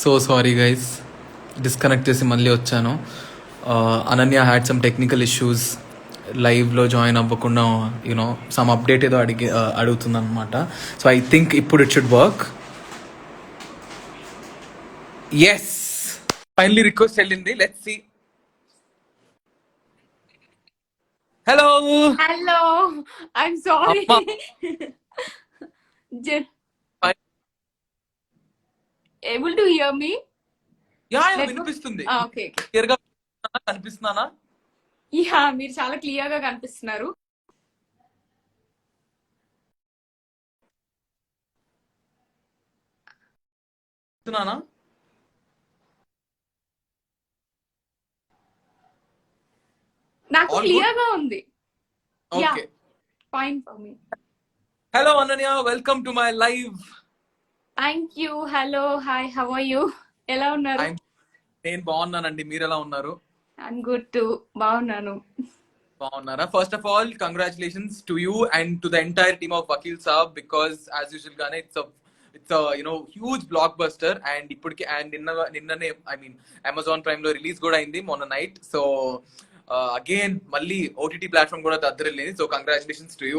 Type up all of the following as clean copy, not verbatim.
So sorry guys, disconnect చేసి మళ్ళీ వచ్చాను. Ananya had some technical issues, లైవ్లో జాయిన్ అవ్వకుండా యూనో సమ్ అప్డేట్ ఏదో అడుగుతుంది అనమాట. సో ఐ థింక్ ఇప్పుడు it should work. Yes, finally request వెళ్ళింది. Let's see. Hello Hello, I'm sorry. అమ్మా, Able to hear me? Yeah Network? వినిపిస్తుంది. Okay. క్లియర్ గా కనిపిస్తున్నానా? యా, మీరు చాలా క్లియర్ గా కనిపిస్తున్నారు. కనిపిస్తున్నానా? నాకు All క్లియర్ గా ఉంది. Yeah, okay. Fine for me. Hello Ananya, welcome to my live. Thank you. Hello, hi, how are you? ఎలా ఉన్నారు? నేను బాగున్నానండి, మీరు ఎలా ఉన్నారు? I'm good too. బాగున్నాను. బాగున్నారా? First of all congratulations to you and to the entire team of Vakeel Saab, because as usual గానే it's huge blockbuster. And ఇప్పటికి అండ్ నిన్ననే ఐ మీన్ అమెజాన్ ప్రైమ్ లో రిలీజ్ కూడా అయింది మొన్న నైట్. సో అగైన్ మళ్ళీ ఓటీటీ ప్లాట్ఫామ్ కూడా దద్దరిల్లింది. So congratulations to you.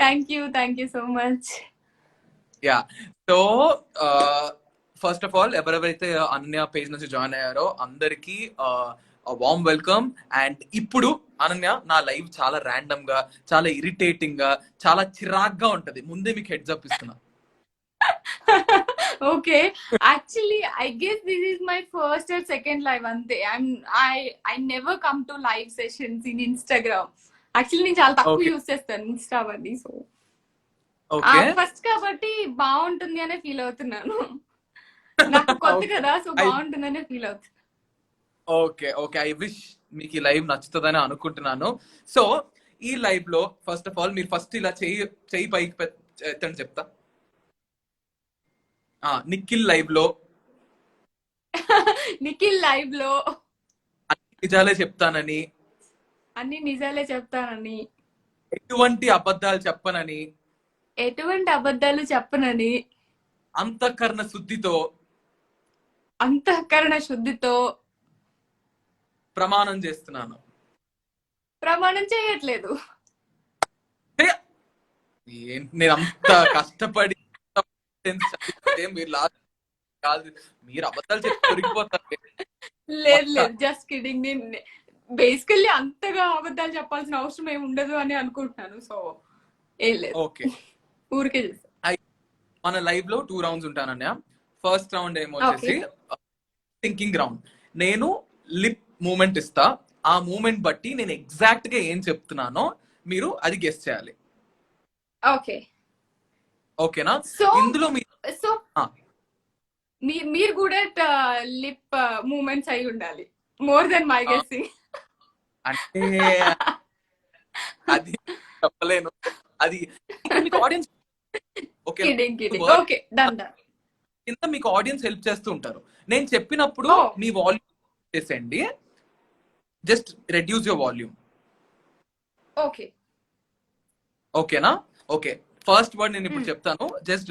Thank you so much. Yeah, so first of all ఎవరెవరైతే అనన్య పేజ్ నుంచి జాయిన్ అయ్యారో అందరికి వార్మ్ వెల్కమ్. అండ్ ఇప్పుడు అనన్య, నా లైవ్ చాలా ర్యాండమ్ గా, చాలా ఇరిటేటింగ్ గా, చాలా చిరాగ్గా ఉంటది. ముందే మీకు హెడ్స్ అప్ ఇస్తున్నా. Okay, actually I guess this is my first or second live ante. I never come to live sessions in Instagram. Actually నేను చాలా తక్కువ Okay. యూస్ చేస్తాను ఇన్స్టా అవన్నీ. సో ఓకే, ఫస్ట్ కాబట్టి బాగుంటుంది అనే ఫీల్ అవుతున్నాను. నాకు కొత్త కదా, సో బాగుంటుందనే ఫీల్ అవుతుంది. Okay, okay. ఐ విష్ మీకు ఈ లైవ్ నచ్చుతుందని అనుకుంటున్నాను. సో ఈ లైవ్ లో ఫస్ట్ ఆఫ్ ఆల్ మీరు ఫస్ట్ ఇలా చెయ్యి పైకి ఎత్తండి చెప్తా. నిఖిల్ లైవ్ లో నిఖిల్ లైవ్ లో అన్ని నిజాలే చెప్తానని, అన్ని నిజాలే చెప్తానని, ఎటువంటి అబద్ధాలు చెప్పనని, ఎటువంటి అబద్ధాలు చెప్పనని, అంతఃకరణ శుద్ధితో అంతఃకరణ శుద్ధితో ప్రమాణం చేస్తున్నాను. ప్రమాణం చేయట్లేదు. నేను అంత కష్టపడి మీరు లాస్ట్ కాదు, మీరు అబద్ధాలు చెప్పి దొరికిపోతారు. లేదు, జస్ట్ కిడింగ్. నేను బేసికల్లీ అంతగా అబద్ధాలు చెప్పాల్సిన అవసరం ఏమి ఉండదు అని అనుకుంటున్నాను. సో ఏం లేదు, ఓకే. ఊరికే చేస్తా. మన లైవ్ లో 2 రౌండ్స్ ఉంటానన్నయ్య. ఫస్ట్ రౌండ్ ఏమో వచ్చేసి థింకింగ్ రౌండ్. నేను లిప్ మూమెంట్ ఇస్తా. ఆ మూమెంట్ బట్టి నేను ఎగ్జాక్ట్ గా ఏం చెప్తున్నానో మీరు అది గెస్ చేయాలి. ఓకే, ఓకేనా? సో ఇందులో సో మీరు కూడా లిప్ మూమెంట్స్ అయి ఉండాలి, మోర్ దెన్ మై గెస్సింగ్. అంటే అది చెప్పలేను. అది మీకు ఆడియన్స్ ఓకే కింద మీకు ఆడియన్స్ హెల్ప్ చేస్తూ ఉంటారు. నేను చెప్పినప్పుడు మీ వాల్యూమ్ చేసేయండి. Just reduce your volume. Okay, ఓకేనా? ఓకే, ఫస్ట్ వర్డ్ నేను ఇప్పుడు చెప్తాను. జస్ట్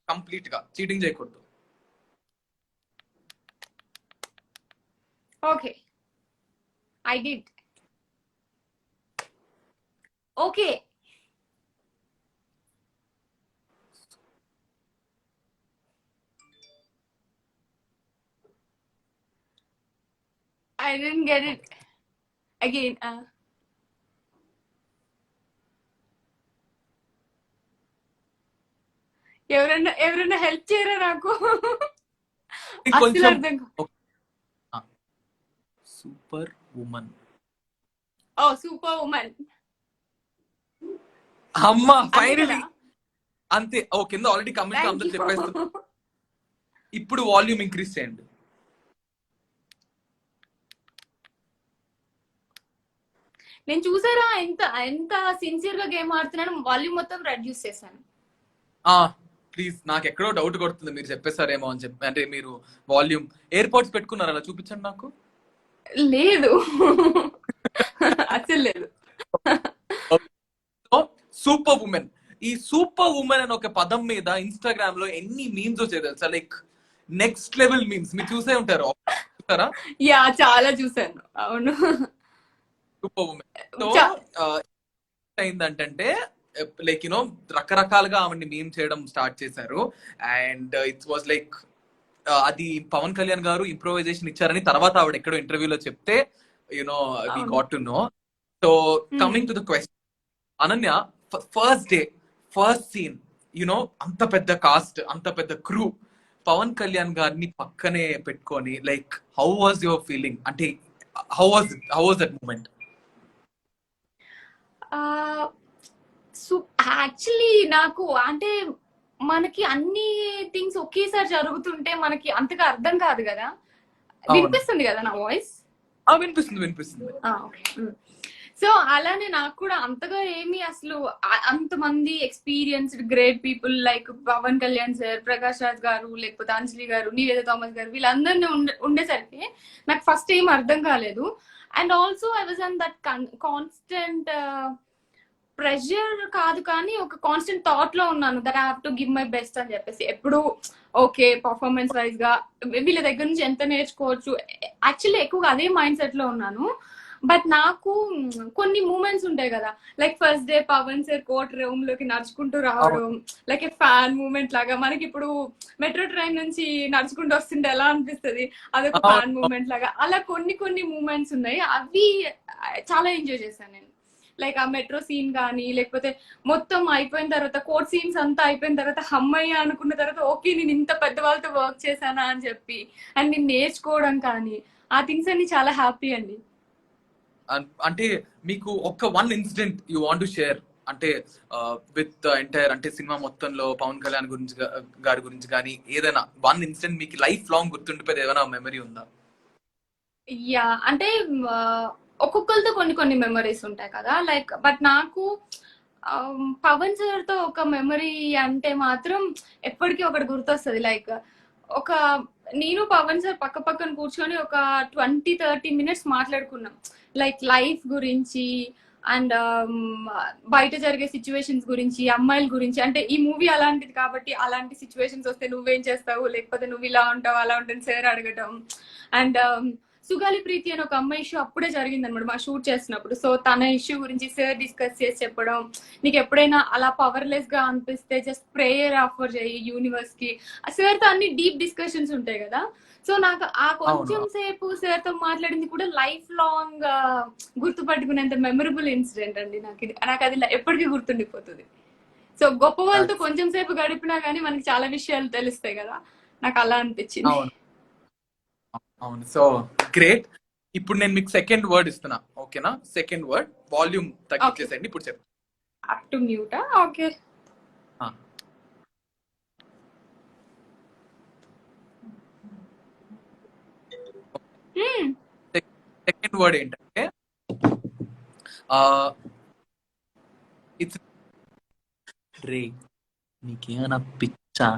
కంప్లీట్ గా చీటింగ్ చేయకూడదు. Okay, I did. Okay, I didn't get it again. ఎవరైనా హెల్ప్ చేయరా నాకు? అసలు అర్థం సూపర్ ఉమెన్. ఓ, సూపర్ ఉమెన్. అమ్మా, ఫైనలీ అంతే. ఓ, కింద ఆల్రెడీ కమెంట్ అందరూ చెప్పేస్తారు. ఇప్పుడు వాల్యూమ్ ఇంక్రీజ్ చేయండి. నేను చూసారా ఎంత ఎంత సిన్సియర్ గా గేమ్ ఆడుతున్నాను. వాల్యూమ్ మొత్తం రెడ్యూస్ చేశాను. ప్లీజ్, నాకు ఎక్కడో డౌట్ కొడుతుంది మీరు చెప్పేసారేమో అని చెప్పి. అంటే మీరు వాల్యూమ్ ఎయిర్ పోడ్స్ పెట్టుకున్నారా? అలా చూపించండి నాకు. లేదు, అసలు లేదు. Super women. ఈ సూపర్ ఉమెన్ అనే ఒక పదం మీద ఇన్స్టాగ్రామ్ లో ఎన్ని మీమ్స్ వచ్చాయి తెలుసా? లైక్ నెక్స్ట్ లెవెల్ మీమ్స్ మీరు చూసే ఉంటారు, చూసారా? యా చాలా చూసాను, అవును. Super women. సో చా- అయిందంటే లైక్ యునో రకరకాలుగా ఆమెని మీమ్ చేయడం స్టార్ట్ చేశారు. అండ్ ఇట్స్ వాజ్ లైక్ అది పవన్ కళ్యాణ్ గారు ఇంప్రూవైజేషన్ ఇచ్చారని తర్వాత ఆవిడ ఎక్కడో ఇంటర్వ్యూలో చెప్తే యునో వి అవును. Got to know. So coming to the question, Ananya, first day first scene, you know అంత పెద్ద కాస్ట్, అంత పెద్ద క్రూ, పవన్ కళ్యాణ్ గారిని పక్కనే పెట్టుకొని like how was your feeling? అంటే how was that moment? So actually నాకు అంటే మనకి అన్ని థింగ్స్ ఒకేసారి జరుగుతుంటే మనకి అంతగా అర్థం కాదు కదా. అవును. వినిపిస్తుంది కదా నా వాయిస్? వినిపిస్తుంది వినిపిస్తుంది. ఓకే. సో అలానే నాకు కూడా అంతగా ఏమి అసలు అంతమంది experienced great people like Pavan Kalyan sir, Prakash Raj garu, లేకపోతే అంజలి గారు, నివేద థామస్ గారు, వీళ్ళందరినీ ఉండేసరికి నాకు ఫస్ట్ ఏం అర్థం కాలేదు. And also I was on that constant pressure కాదు కానీ ఒక కాన్స్టెంట్ థాట్ లో ఉన్నాను, that I have to give my best అని చెప్పేసి. ఎప్పుడు ఓకే పర్ఫార్మెన్స్ వైజ్ గా వీళ్ళ దగ్గర నుంచి ఎంత నేర్చుకోవచ్చు, యాక్చువల్లీ ఎక్కువగా అదే మైండ్ సెట్ లో ఉన్నాను. బట్ నాకు కొన్ని మూమెంట్స్ ఉంటాయి కదా, like first day Pavan sir court room లోకి నడుచుకుంటూ రావడం, లైక్ ఏ ఫ్యాన్ మూమెంట్ లాగా. మనకి ఇప్పుడు మెట్రో ట్రైన్ నుంచి నడుచుకుంటూ వస్తుంటే ఎలా అనిపిస్తుంది, అదొక ఫ్యాన్ మూమెంట్ లాగా. అలా కొన్ని కొన్ని మూమెంట్స్ ఉన్నాయి, అవి చాలా ఎంజాయ్ చేశాను నేను. లైక్ ఆ మెట్రో సీన్ కానీ, లేకపోతే మొత్తం అయిపోయిన తర్వాత కోర్ట్ సీన్స్ అంతా అయిపోయిన తర్వాత అమ్మయ్య అనుకున్న తర్వాత ఓకే నేను ఇంత పెద్ద వాళ్ళతో వర్క్ చేశానా అని చెప్పి అండ్ నేను నేర్చుకోవడం కానీ, ఆ థింగ్స్ అన్ని చాలా హ్యాపీ అండి. అంటే మీకు ఒక one incident you want to share అంటే విత్ ఎంటైర్ అంటే సినిమా మొత్తంలో పవన్ కళ్యాణ్ గురించి గారి గురించి కానీ ఏదైనా వన్ ఇన్సిడెంట్ మీకు లైఫ్ లాంగ్ గుర్తుండిపోయేది ఏదైనా మెమరీ ఉందా? యా అంటే ఒక్కొక్కరితో కొన్ని కొన్ని మెమరీస్ ఉంటాయి కదా, లైక్ బట్ నాకు పవన్ సార్ తో ఒక మెమరీ అంటే మాత్రం ఎప్పటికీ ఒకటి గుర్తొస్తుంది. లైక్ ఒక నేను పవన్ సార్ పక్క పక్కన కూర్చొని ఒక 20-30 minutes మాట్లాడుకున్నాం, లైక్ లైఫ్ గురించి అండ్ బయట జరిగే సిచ్యువేషన్స్ గురించి, అమ్మాయిల గురించి. అంటే ఈ మూవీ అలాంటిది కాబట్టి అలాంటి సిచ్యువేషన్స్ వస్తే నువ్వేం చేస్తావు, లేకపోతే నువ్వు ఇలా ఉంటావు అలా ఉంటుంది సార్ అడగటం. అండ్ సుగాలి ప్రీతి అని ఒక అమ్మాయి ఇష్యూ అప్పుడే జరిగింది అనమాట మా షూట్ చేసినప్పుడు. సో తన ఇష్యూ గురించి సార్ డిస్కస్ చేసి చెప్పడం, నీకు ఎప్పుడైనా అలా పవర్లెస్ గా అనిపిస్తే జస్ట్ ప్రేయర్ ఆఫర్ చేయి యూనివర్స్ కి. సార్ తో అన్ని డీప్ డిస్కషన్స్ ఉంటాయి కదా. సో నాకు ఆ కొంచెం సేపు సార్ తో మాట్లాడింది కూడా లైఫ్ లాంగ్ గుర్తుపట్టుకునేంత మెమరబుల్ ఇన్సిడెంట్ అండి. నాకు అది ఎప్పటికీ గుర్తుండిపోతుంది. సో గొప్ప వాళ్ళతో కొంచెం సేపు గడిపినా గానీ మనకి చాలా విషయాలు తెలుస్తాయి కదా, నాకు అలా అనిపించింది. అవును. So great. ఇప్పుడు నేను మీకు సెకండ్ వర్డ్ ఇస్తున్నా, ఓకేనా? సెకండ్ వర్డ్ వాల్యూమ్ తగ్గించేసేయండి. ఇప్పుడు చెప్పండి. అప్ టు మ్యూటా? ఓకే. సెకండ్ వర్డ్ ఏంటంటే ఇట్స్ రే నీకేమైనా పిచ్చా?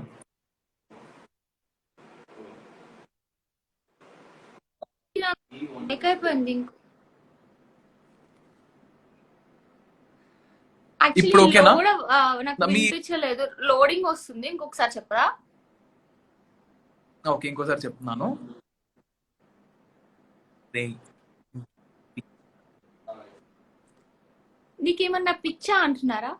అయిపోయింది. ఇప్పుడు ఓకేనా? కూడా నాకు వినిపించలేదు, లోడింగ్ వస్తుంది. ఇంకొకసారి చెప్పరా? ఓకే, ఇంకోసారి చెప్తున్నాను. నీకేమన్నా పిచ్చా అంటున్నారా?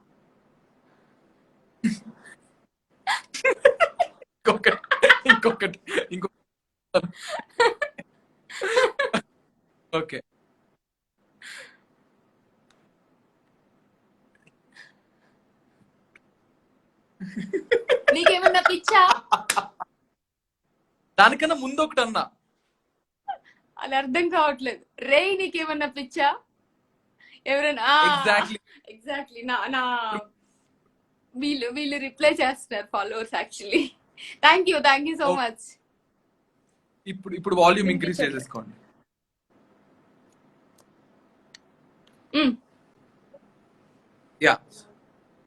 ఇంకొకటి ఓకే. నీకేమన్నా పిచ్చా? దానికన్నా ముందు ఒకటి అన్నా, అది అర్థం కావట్లేదు. రే నీకేమన్నా పిచ్చా? ఎవరైనా ఎగ్జాక్ట్లీ నా వీళ్ళు రిప్లై చేస్తున్నారు followers actually. Thank you so much. ఇప్పుడు వాల్యూమ్ ఇంక్రీజ్ చేసేసుకోండి. Yeah,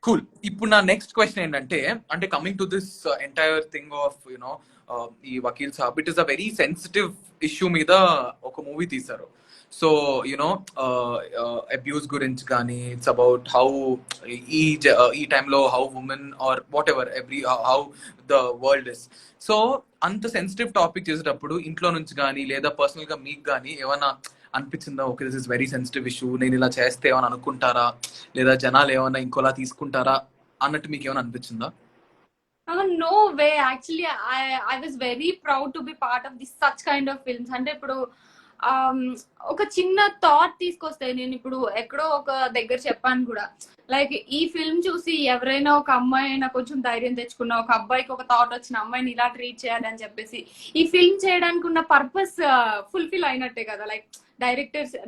cool. ఇప్పుడు నా నెక్స్ట్ క్వశ్చన్ ఏంటంటే, అంటే coming to this entire thing of you know ఈ Vakeel Saab, it is a very sensitive issue మీద ఒక మూవీ తీశారు. సో యునో అబ్యూస్ గురించి కానీ, ఇట్స్ అబౌట్ హౌ ఈ టైంలో how women are whatever how the world is. So అంత సెన్సిటివ్ టాపిక్ చేసేటప్పుడు ఇంట్లో నుంచి కానీ లేదా పర్సనల్ గా మీకు కానీ ఏమైనా అనిపించిందా, okay this is very sensitive issue, నేను ఇలా చేస్తే ఏమైనా అనుకుంటారా లేదా జనాలు ఏమైనా ఇంకోలా తీసుకుంటారా అన్నట్టు మీకు ఏమైనా అనిపించిందా? No way. Actually, I was very proud to be part of this such kind of films. అంటే ఇప్పుడు ఒక చిన్న థాట్ తీసుకొస్తే, నేను ఇప్పుడు ఎక్కడో ఒక దగ్గర చెప్పాను కూడా, లైక్ ఈ ఫిల్మ్ చూసి ఎవరైనా ఒక అమ్మాయి అయినా కొంచెం ధైర్యం తెచ్చుకున్న, ఒక అబ్బాయికి ఒక థాట్ వచ్చిన అమ్మాయిని ఇలా ట్రీట్ చేయాలి అని చెప్పేసి ఈ ఫిల్మ్ చేయడానికి ఉన్న పర్పస్ ఫుల్ఫిల్ అయినట్టే కదా. లైక్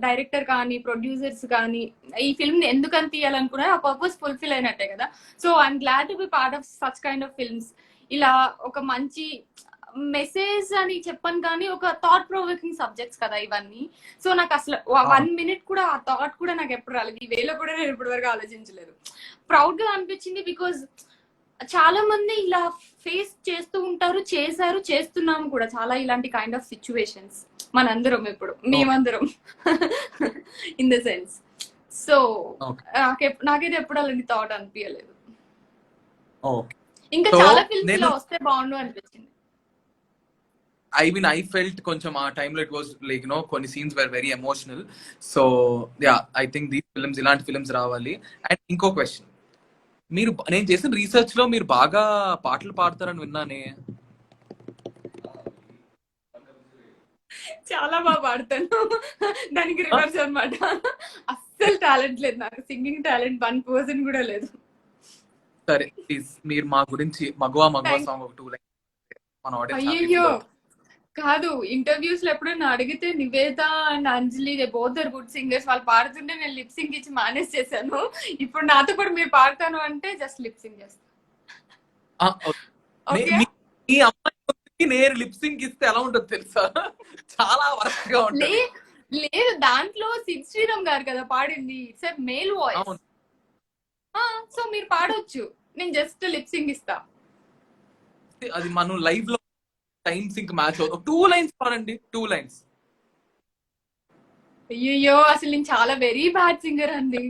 డైరెక్టర్ కానీ ప్రొడ్యూసర్స్ కానీ ఈ ఫిల్మ్ ని ఎందుకని తీయాలనుకున్నారు, ఆ పర్పస్ ఫుల్ఫిల్ అయినట్టే కదా. So I'm glad to be part of such kind of films. ఇలా ఒక మంచి మెసేజ్ అని చెప్పను కానీ ఒక థాట్ ప్రొవోకింగ్ సబ్జెక్ట్స్ కదా ఇవన్నీ. సో నాకు అసలు 1 minute కూడా ఆ థాట్ కూడా నాకు ఎప్పుడు రాలేదు, ఈ వేలో కూడా నేను ఇప్పటి వరకు ఆలోచించలేదు. ప్రౌడ్ గా అనిపించింది బికాజ్ చాలా మంది ఇలా ఫేస్ చేస్తూ ఉంటారు, చేస్తున్నాము కూడా చాలా ఇలాంటి కైండ్ ఆఫ్ సిచ్యువేషన్స్ మనందరం, ఇప్పుడు మేమందరం ఇన్ ద సెన్స్. సో నాకైతే ఎప్పుడు అలాంటి థాట్ అనిపించలేదు. ఇంకా చాలా ఫిల్మ్స్ లో వస్తే బాగుండు అనిపించింది. I mean, I felt కొంచెం ఆ టైంలో ఇట్ వాస్ లైక్ కొన్ని scenes were very emotional. So yeah, I think these films, ఇలాంటి ఫిల్మ్స్ రావాలి. అండ్ ఇంకో క్వశ్చన్, మీరు నేను చేసిన రీసెర్చ్ లో మీరు బాగా పాటలు పాడతారని విన్నానే. చాలా బాగా పాడతాను, దానికి రివర్స్ అనమాట. అస్సలు టాలెంట్ లేదు నాకు, సింగింగ్ టాలెంట్ 1% కూడా లేదు. సరే ప్లీజ్ మీరు మా గురించి మగవా సాంగ్ ఒక 2 లైన్స్ మన ఆడియన్స్. అయ్యో కాదు, ఇంటర్వ్యూస్ లో ఎప్పుడైనా అడిగితే Niveda and Anjali both are good singers, వాళ్ళు పాడుతుంటే నేను లిప్ సింగ్ ఇచ్చి మేనేజ్ చేశాను. ఇప్పుడు నాతో కూడా మీరు పాడతాను అంటే జస్ట్ లిప్ సింగ్ చేస్తాను. నేను లిప్ సింగ్ ఇస్తే ఎలా ఉంటుందో తెలుసా, చాలా వరస్ట్ గా ఉంటుంది. లేదు, దాంట్లో సిద్ శ్రీరామ్ గారు కదా పాడింది, ఇట్స్ మేల్ వాయిస్. సో మీరు పాడొచ్చు, నేను జస్ట్ లిప్ సింగ్ ఇస్తా. అది మనం లైవ్ లో టైం సింక్ మ్యాచ్ అవుతుంది. 2 లైన్స్ పాడండి, 2 లైన్స్. అయ్యో అసలు నేను చాలా వెరీ బ్యాడ్ సింగర్ అండి,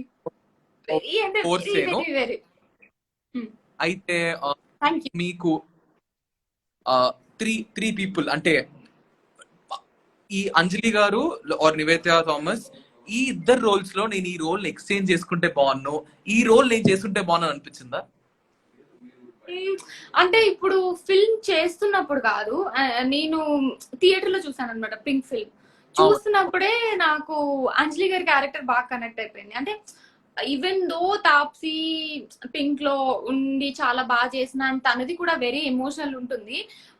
వెరీ అంటే వెరీ. అయితే మీకు 3 పీపుల్ అంటే ఈ అంజలి గారు ఆర్ నివేద థామస్, ఈ ఇద్దరు రోల్స్ లో నేను ఈ రోల్ ఎక్స్చేంజ్ చేసుకుంటే బాగున్నాను, ఈ రోల్ నేను చేసుకుంటే బాగున్నాను అనిపించిందా? అంటే ఇప్పుడు ఫిల్మ్ చేస్తున్నప్పుడు కాదు, నేను థియేటర్ లో చూసాను అనమాట పింక్ ఫిల్మ్. చూస్తున్నప్పుడే నాకు అంజలి గారి క్యారెక్టర్ బాగా కనెక్ట్ అయిపోయింది. అంటే ఈవెన్ దో తాప్సీ పింక్ లో ఉండి చాలా బాగా చేసిన తనది కూడా వెరీ ఎమోషనల్ ఉంటుంది,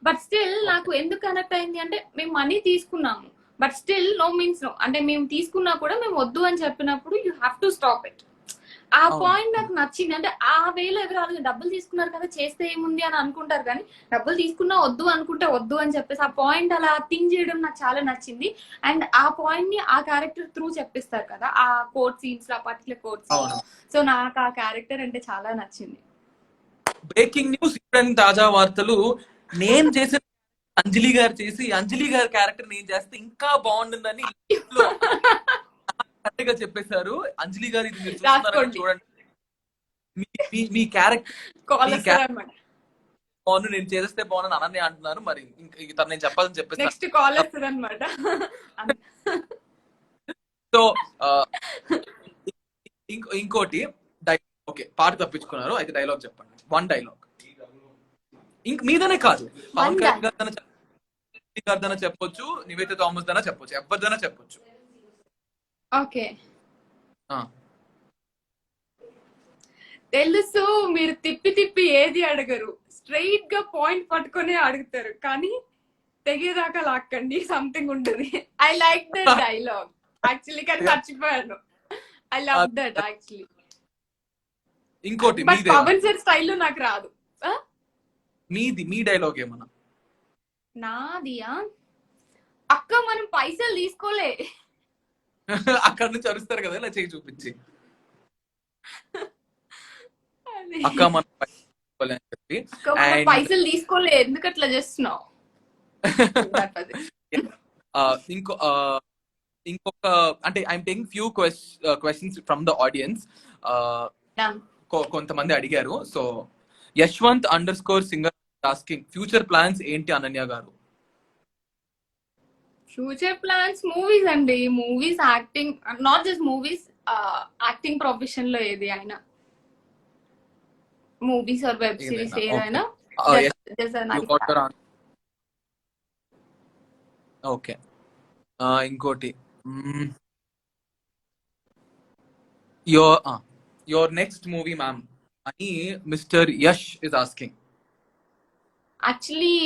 బట్ స్టిల్ నాకు ఎందుకు కనెక్ట్ అయింది అంటే, మేము మనీ తీసుకున్నాము but still no means no. అంటే మేము తీసుకున్నా కూడా మేము వద్దు అని చెప్పినప్పుడు you have to stop it. ఆ పాయింట్ నాకు నచ్చింది. అంటే ఆ వేలో ఎవరు డబ్బులు తీసుకున్నారు కదా చేస్తే ఏముంది అని అనుకుంటారు, కానీ డబ్బులు తీసుకున్నా వద్దు అనుకుంటే వద్దు అని చెప్పేసి ఆ పాయింట్ అలా థింక్ చేయడం నాకు చాలా nachindi. అండ్ ఆ పాయింట్ ని ఆ క్యారెక్టర్ త్రూ చెప్పిస్తారు కదా ఆ కోర్ట్ సీన్స్ లో, ఆ పర్టికులర్ కోర్ట్ సీన్స్. సో నాకు ఆ క్యారెక్టర్ అంటే చాలా నచ్చింది. బ్రేకింగ్ న్యూస్, ఇప్పుడైనా తాజా వార్తలు, నేను చేసిన అంజలి గారు చేసి అంజలి గారి క్యారెక్టర్ నేను చేస్తే ఇంకా బాగుంటుందని కరెక్ట్గా చెప్పేశారు. అంజలి గారు ఇది మీరు చూస్తున్నారని చూడండి, మీ క్యారెక్టర్ బాగుండు, నేను చేస్తే బాగుండు అనని అంటున్నారు. మరి ఇంకా నేను చెప్పాలని చెప్పేసి నెక్స్ట్ కాల్ వస్తుంది అనమాట. సో ఇంకోటి ఓకే, పాట తప్పించుకున్నారు, అయితే డైలాగ్ చెప్పండి, 1 డైలాగ్. మీదనే కాదు, పవన్ కళ్యాణ్ గారిదైనా చెప్పొచ్చు, నివేద థామస్ దైనా చెప్పొచ్చు, ఎవరిదైనా చెప్పొచ్చు. ఓకే, తెలుసు మీరు తిప్పి తిప్పి ఏది అడగరు, స్ట్రైట్ గా పాయింట్ పట్టుకునే అడుగుతారు, కానీ తెగేదాకా లాక్కండి సంథింగ్ ఉంటుంది. I like that dialogue actually, కానీ మర్చిపోయాను. I love that actually. ఇంకోటి పవన్ సార్ స్టైల్ నాకు రాదు. మీ డైలాగ్ ఏమన్నా? నాదియా, అక్క మనం పైసలు తీసుకోలే, అక్కడ నుంచి అరుస్తారు కదా ఇలా చేయి చూపించి, అక్క మనం పైసలు తీసుకోలే ఎందుకు అట్లా చేస్తున్నావు. ఇంకొక అంటే I'm taking few questions from the audience. Done. కొంతమంది అడిగారు. So Yashwant _singer asking future plans ఏంటి అనన్య గారు? ఫ్యూచర్ ప్లాన్స్ మూవీస్ అండి. Movies, acting, not just movies, acting profession లో ఏది అయినా, మూవీస్ ఆర్ వెబ్ సిరీస్ ఏదైనా ఓకే. ఇంకోటి యువర్ నెక్స్ట్ మూవీ మ్యామ్ అని mister Yash is asking. Actually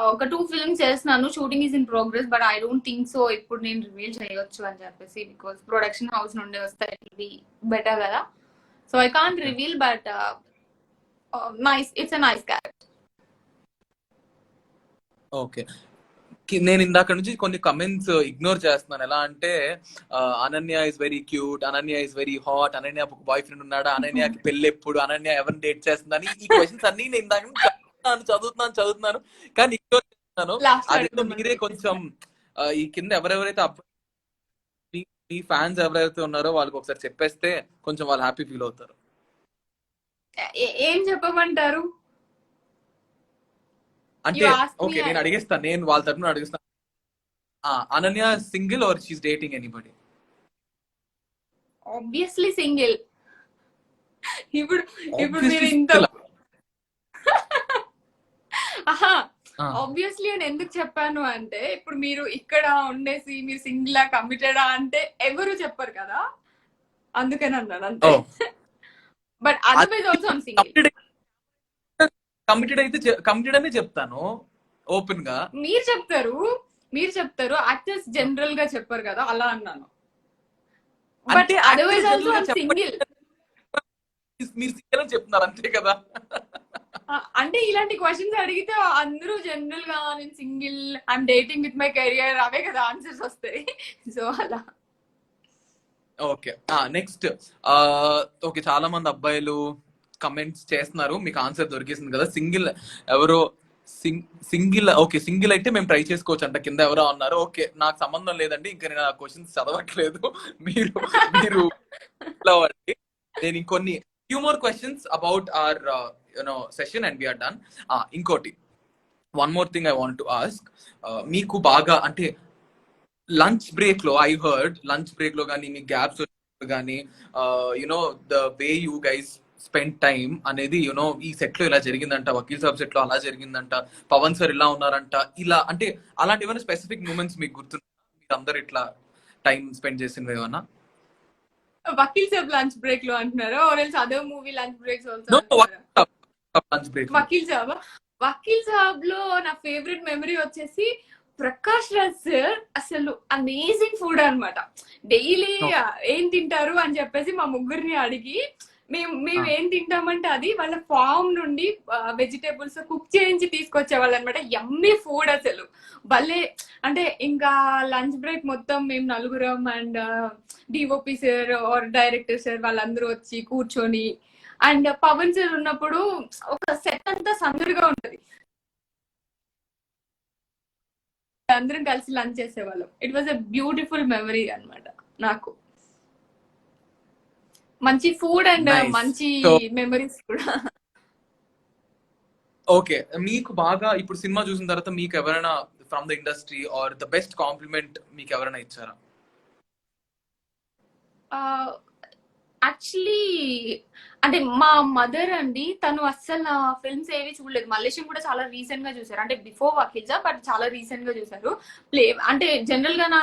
ఒక 2 ఫిల్మ్స్ చేస్తున్నాను, shooting is in progress, but I don't think so ఇప్పుడు నేను రివీల్ చేయొచ్చు అని చెప్పేసి, బికాస్ ప్రొడక్షన్ హౌస్ నుండి వస్తే ఇట్ విల్ బి బెటర్ కదా. So I can't reveal, but nice, it's a nice character. Okay. నేను ఇందాక నుంచి కొన్ని కమెంట్స్ ఇగ్నోర్ చేస్తున్నాను. ఎలా అంటే Ananya is very cute, Ananya is very hot, Ananya boy friend ఉన్నాడా, అనన్యకి పెళ్ళి ఎప్పుడు, అనన్య ఎవరిని డేట్ చేస్తుందని, ఈ క్వశ్చన్స్ అన్ని నేను ఇందాక చదువుతున్నాను కానీ ఇగ్నోర్ చేస్తున్నాను. అదేదో మీరే కొంచెం ఈ కింద ఎవరెవరైతే మీ ఫ్యాన్స్ ఎవరైతే ఉన్నారో వాళ్ళకి ఒకసారి చెప్పేస్తే కొంచెం వాళ్ళు హ్యాపీ ఫీల్ అవుతారు. ఏం చెప్పమంటారు? అంటే ఓకే, నేను అడిగేస్తాను, నేను వాళ్ళ తరపున అడిగిస్తాను. Ananya single or she's dating anybody? Obviously single. ఇప్పుడు మీరు ఇంత ఆబ్వియస్లీ అని ఎందుకు చెప్పాను అంటే, ఇప్పుడు మీరు ఇక్కడ ఉండేసి మీరు సింగిల్ కమిటెడా అంటే ఎవరు చెప్పరు కదా, అందుకని అన్నాను అంతే. But otherwise also I'm single. Committed అయితే కమిటెడ్ అనే చెప్తాను ఓపెన్ గా. మీరు చెప్తారు యాక్టర్స్ జనరల్ గా చెప్పరు కదా, అలా అన్నాను. But otherwise also I'm single. మీరు సింగిల్ అని చెప్తున్నారు అంతే కదా. అంటే ఇలాంటి క్వశ్చన్స్ అడిగితే అందరూ జనరల్ గా నేను single, I'm dating with my career, అవే కదా ఆన్సర్స్ వస్తాయి. సో అలా. Okay, next. ఓకే, చాలా మంది అబ్బాయిలు కమెంట్స్ చేస్తున్నారు, మీకు ఆన్సర్ దొరికేసింది కదా. సింగిల్ ఎవరో సింగిల్, ఓకే సింగిల్ అయితే మేము ట్రై చేసుకోవచ్చు అంట కింద ఎవరో అన్నారు. ఓకే, నాకు సంబంధం లేదండి, ఇంకా నేను ఆ క్వశ్చన్స్ చదవట్లేదు. మీరు నేను ఇంకొన్ని few more questions about our session and we are done. Inkoti, one more thing I want to ask. Meeku baga ante lunch break lo, I heard lunch break lo gaani mee gaps gaani the way you guys spend time అనేది ఈ set లో ఇలా జరిగిందంట, Vakeel Saab set లో అలా జరిగిందంట, Pawan sir ఇలా ఉన్నారంట, ఇలా అంటే అలాంటి ఏమైనా స్పెసిఫిక్ మూమెంట్స్ మీకు గుర్తున్నాయి? మీరు అందరు ఇట్లా టైం స్పెండ్ చేసినవి ఏమన్నా? వకీల్ సాబ్ లంచ్ బ్రేక్ లో అంటున్నారా, or else other movie lunch breaks also? Vakeel Saab లో నా ఫేవరెట్ మెమరీ వచ్చేసి ప్రకాష్ రాజ్ సార్ అసలు అమేజింగ్ ఫుడ్ అన్నమాట. డైలీ ఏం తింటారు అని చెప్పేసి మా ముగ్గురిని అడిగి మేము ఏం తింటామంటే అది వాళ్ళ ఫామ్ నుండి వెజిటేబుల్స్ కుక్ చేయించి తీసుకొచ్చేవాళ్ళు అనమాట. యమ్మీ ఫుడ్ అసలు భలే. అంటే ఇంకా లంచ్ బ్రేక్ మొత్తం మేము నలుగురం and DOP sir or director sir వాళ్ళందరూ వచ్చి కూర్చొని, అండ్ పవన్ సార్ ఉన్నప్పుడు ఒక సెట్ అంతా సందడిగా ఉంటది, అందరం కలిసి లంచ్ చేసేవాళ్ళం. It was a beautiful memory అన్నమాట నాకు. మంచి ఫుడ్ అండ్ మంచి మెమరీస్ కూడా. ఓకే, మీకు బాగా ఇప్పుడు సినిమా చూసిన తర్వాత మీకు ఎవరైనా from the industry or the best compliment మీకు ఎవరైనా ఇచ్చారా? యాక్చువల్లీ అంటే మా మదర్ అండి, తను అస్సలు నా ఫిల్మ్స్ ఏవి చూడలేదు. మల్లేశం కూడా చాలా రీసెంట్ గా చూసారు, అంటే బిఫోర్ వకీల్జా, బట్ చాలా రీసెంట్ గా చూసారు. అంటే జనరల్ గా నా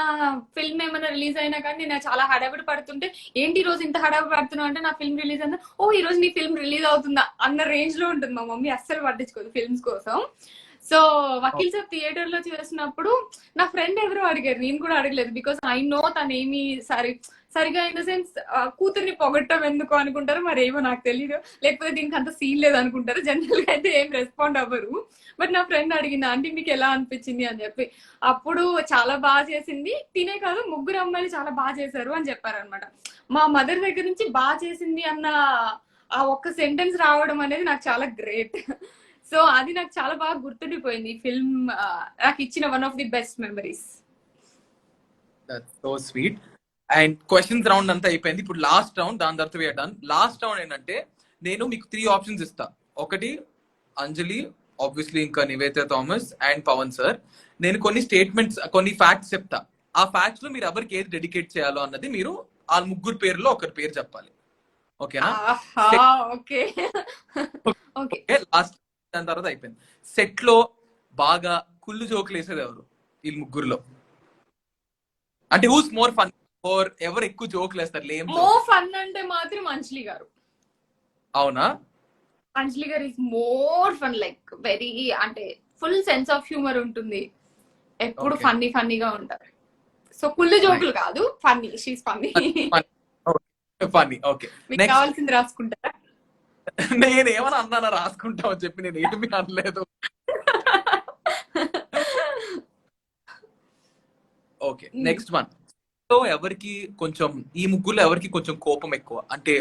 ఫిల్మ్ ఏమైనా రిలీజ్ అయినా కానీ నేను చాలా హడావిడి పడుతుంటే, ఏంటి ఈ రోజు ఇంత హడావిడి పడుతున్నావు అంటే నా ఫిల్మ్ రిలీజ్ అయిందా, ఓ ఈ రోజు నీ ఫిల్మ్ రిలీజ్ అవుతుందా అన్న రేంజ్ లో ఉంటుంది. మా మమ్మీ అస్సలు పట్టించుకోదు ఫిల్మ్స్ కోసం. సో వకీల్ సాబ్ థియేటర్ లో చేసినప్పుడు నా ఫ్రెండ్ ఎవరో అడిగారు, నేను కూడా అడగలేదు, బికాస్ ఐ నో తను ఏమి సరిగా ఇన్ ద సెన్స్ కూతుర్ని పొగట్టం ఎందుకు అనుకుంటారు మరి, ఏమో నాకు తెలియదు, లేకపోతే దీనికి అంత సీన్ లేదు అనుకుంటారు. జనరల్ గా అయితే ఏం రెస్పాండ్ అవ్వరు. బట్ నా ఫ్రెండ్ అడిగింది, ఆంటీ మీకు ఎలా అనిపించింది అని చెప్పి. అప్పుడు చాలా బాగా చేసింది, తినే కాదు ముగ్గురు అమ్మాయిలు చాలా బాగా చేశారు అని చెప్పారనమాట. మా మదర్ దగ్గర నుంచి బాగా చేసింది అన్న ఆ ఒక్క సెంటెన్స్ రావడం అనేది నాకు చాలా గ్రేట్. సో అది నాకు చాలా బాగా గుర్తుండిపోయింది. ఫిల్మ్ నాకు ఇచ్చిన one of the best memories. That's so sweet. And questions round అంతా అయిపోయింది. ఇప్పుడు లాస్ట్ రౌండ్, దాని తర్వాత వేర్ డన్. లాస్ట్ రౌండ్ ఏంటంటే నేను మీకు 3 ఆప్షన్స్ ఇస్తా. ఒకటి అంజలి, ఆబ్వియస్లీ ఇంకా Nivetha Thomas and Pavan sir. నేను కొన్ని స్టేట్మెంట్స్, కొన్ని ఫ్యాక్ట్స్ చెప్తా. ఆ ఫ్యాక్ట్స్ లో మీరు ఎవరికి ఏది డెడికేట్ చేయాలో అన్నది మీరు ఆ ముగ్గురు పేర్లో ఒకరి పేరు చెప్పాలి. ఓకేనా? Okay okay. లాస్ట్, దాని తర్వాత అయిపోయింది. సెట్ లో బాగా కుళ్ళు జోకులు వేసేది ఎవరు వీళ్ళు ముగ్గురులో? అంటే హూస్ మోర్ ఫన్, ఫర్ ఎవరు ఎక్కువ జోకులు వేస్తారు? మోర్ ఫన్ అంటే మాత్రం అంజలి గారు. అవునా? అంజలి గారు is more fun, like very, అంటే ఫుల్ సెన్స్ ఆఫ్ హ్యూమర్ ఉంటుంది, ఎప్పుడు ఫన్నీగా ఉంటారు. సో కుళ్ళు జోకులు కాదు, funny, she's funny. Funny. Okay, మీకు కావాల్సింది రాసుకుంటారా? నేను ఏమన్నా అన్నానా రాసుకుంటామని చెప్పి? నేను ఏమి అనలేదు. Okay, next one. సో ఎవరికి కొంచెం, ఈ ముగ్గురులో ఎవరికి కొంచెం కోపం ఎక్కువ? అంటే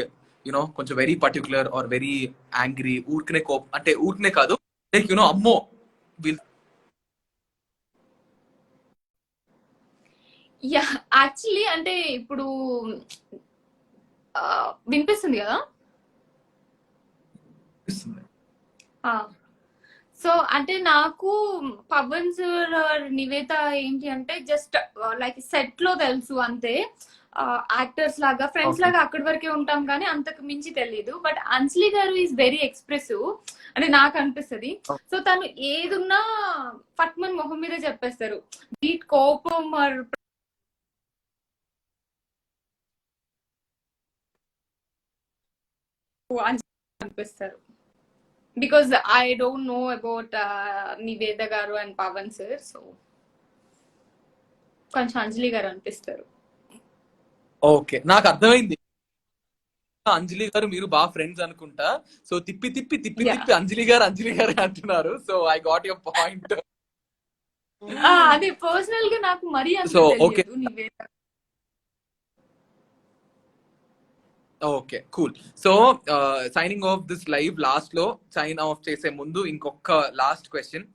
యునో కొంచెం very particular or very angry, ఊరికనే కోపం, అంటే ఊరికనే కాదు, లైక్ యునో అమ్మో వీళ్ళు. యా, యాక్చువల్లీ అంటే ఇప్పుడు వినిపిస్తుంది కదా? సో అంటే నాకు పవన్ సార్, నివేత ఏంటి అంటే జస్ట్ లైక్ సెట్ లో తెలుసు అంతే, యాక్టర్స్ లాగా, ఫ్రెండ్స్ లాగా అక్కడి వరకే ఉంటాం కానీ అంతకు మించి తెలియదు. బట్ అంజలి గారు ఈజ్ వెరీ ఎక్స్ప్రెసివ్ అంటే నాకు అనిపిస్తుంది. సో తను ఏదున్నా ఫట్మన్ మొహం మీద చెప్పేస్తారు, బీట్ కోపం అనిపిస్తారు. Because I don't know about Niveda గారు అండ్ పవన్ సార్, సో కొంచెం అంజలి గారు అనిపిస్తారు. ఓకే, నాకు అర్థమైంది. అంజలి గారు మీరు బాగా ఫ్రెండ్స్ అనుకుంటా, సో తిప్పి తిప్పి తిప్పి తిప్పి అంజలి గారు అంటున్నారు. So I got your point. అదే పర్సనల్ గా నాకు మరీ so okay, Niveda. Okay, cool. So signing off this live, last లో సైన్ ఆఫ్ చేసే ముందు ఇంకొక last question.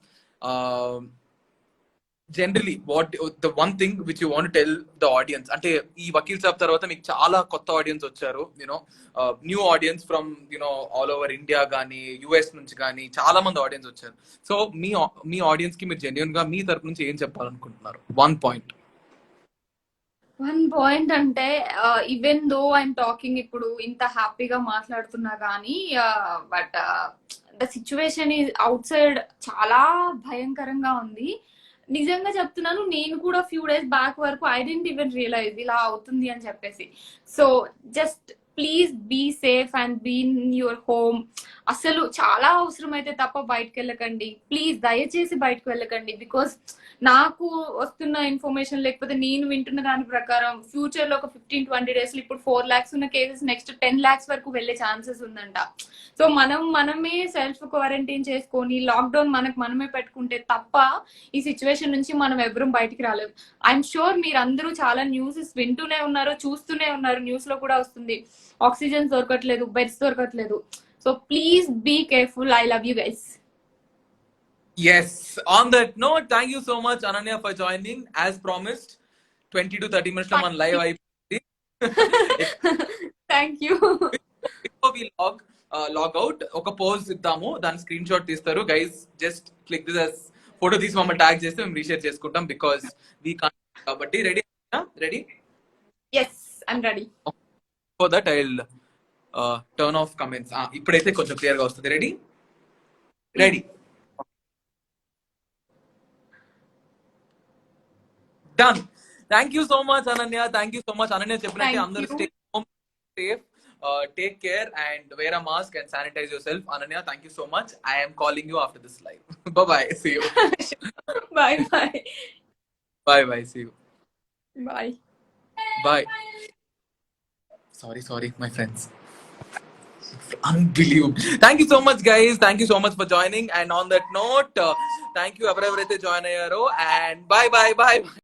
Generally what the one thing which you want tell the audience? అంటే ఈ వకీల్ సాబ్ తర్వాత మీకు చాలా కొత్త ఆడియన్స్ వచ్చారు, you know new audience from you know all over India కానీ యుఎస్ నుంచి కానీ చాలా మంది ఆడియన్స్ వచ్చారు. సో మీ ఆడియన్స్ కి మీరు జెన్యున్ గా మీ తరపు నుంచి ఏం చెప్పాలనుకుంటున్నారు? వన్ పాయింట్ అంటే ఈవెన్ దో ఐఎమ్ టాకింగ్ ఇప్పుడు ఇంత హ్యాపీగా మాట్లాడుతున్నా కానీ, but the situation is outside చాలా భయంకరంగా ఉంది. నిజంగా చెప్తున్నాను, నేను కూడా ఫ్యూ డేస్ బ్యాక్ వరకు ఐ డెంట్ ఈవెన్ రియలైజ్ ఇలా అవుతుంది అని చెప్పేసి. So just please be safe and be in your home. అసలు చాలా అవసరమైతే తప్ప బయటకు వెళ్ళకండి ప్లీజ్, దయచేసి బయటకు వెళ్ళకండి. బికాస్ నాకు వస్తున్న ఇన్ఫర్మేషన్, లేకపోతే నేను వింటున్న దాని ప్రకారం ఫ్యూచర్ లో ఒక 15-20 డేస్ ఇప్పుడు 4 lakhs ఉన్న కేసెస్ నెక్స్ట్ 10 lakhs వరకు వెళ్లే ఛాన్సెస్ ఉందంట. సో మనమే సెల్ఫ్ క్వారంటైన్ చేసుకొని లాక్డౌన్ మనమే పెట్టుకుంటే తప్ప ఈ సిచ్యువేషన్ నుంచి మనం ఎవరూ బయటికి రాలేము. ఐఎమ్ షూర్ మీరందరూ చాలా న్యూసెస్ వింటూనే ఉన్నారు, చూస్తూనే ఉన్నారు, న్యూస్ లో కూడా వస్తుంది, ఆక్సిజన్ దొరకట్లేదు, బెడ్స్ దొరకట్లేదు. So please be careful. I love you guys. Yes. On that note, thank you so much, Ananya, for joining. As promised, 20 to 30 minutes on live. Thank you. Before we log out, oka pose iddamu, dan screenshot తీస్తారు. Guys, just click this as photo తీసి మమ్మల్ని tag చేస్తే మేము reshare చేసుకుంటాం because we can't. కాబట్టి ready? Yes, I'm ready. For that I'll turn off comments. ఇప్పుడైతే కొంచెం clear గా వస్తుంది. Ready? Done. Thank you so much, Ananya. Thank you so much, Ananya. Cheppinante andaru stay home, safe, take care and wear a mask and sanitize yourself. Ananya, thank you so much. I am calling you after this live. Bye bye. See you. Bye. Bye. See you. Bye. Bye. Sorry, my friends. Unbelievable. Thank you so much, guys. Thank you so much for joining. And on that note, thank you everyone join ayyaro and bye.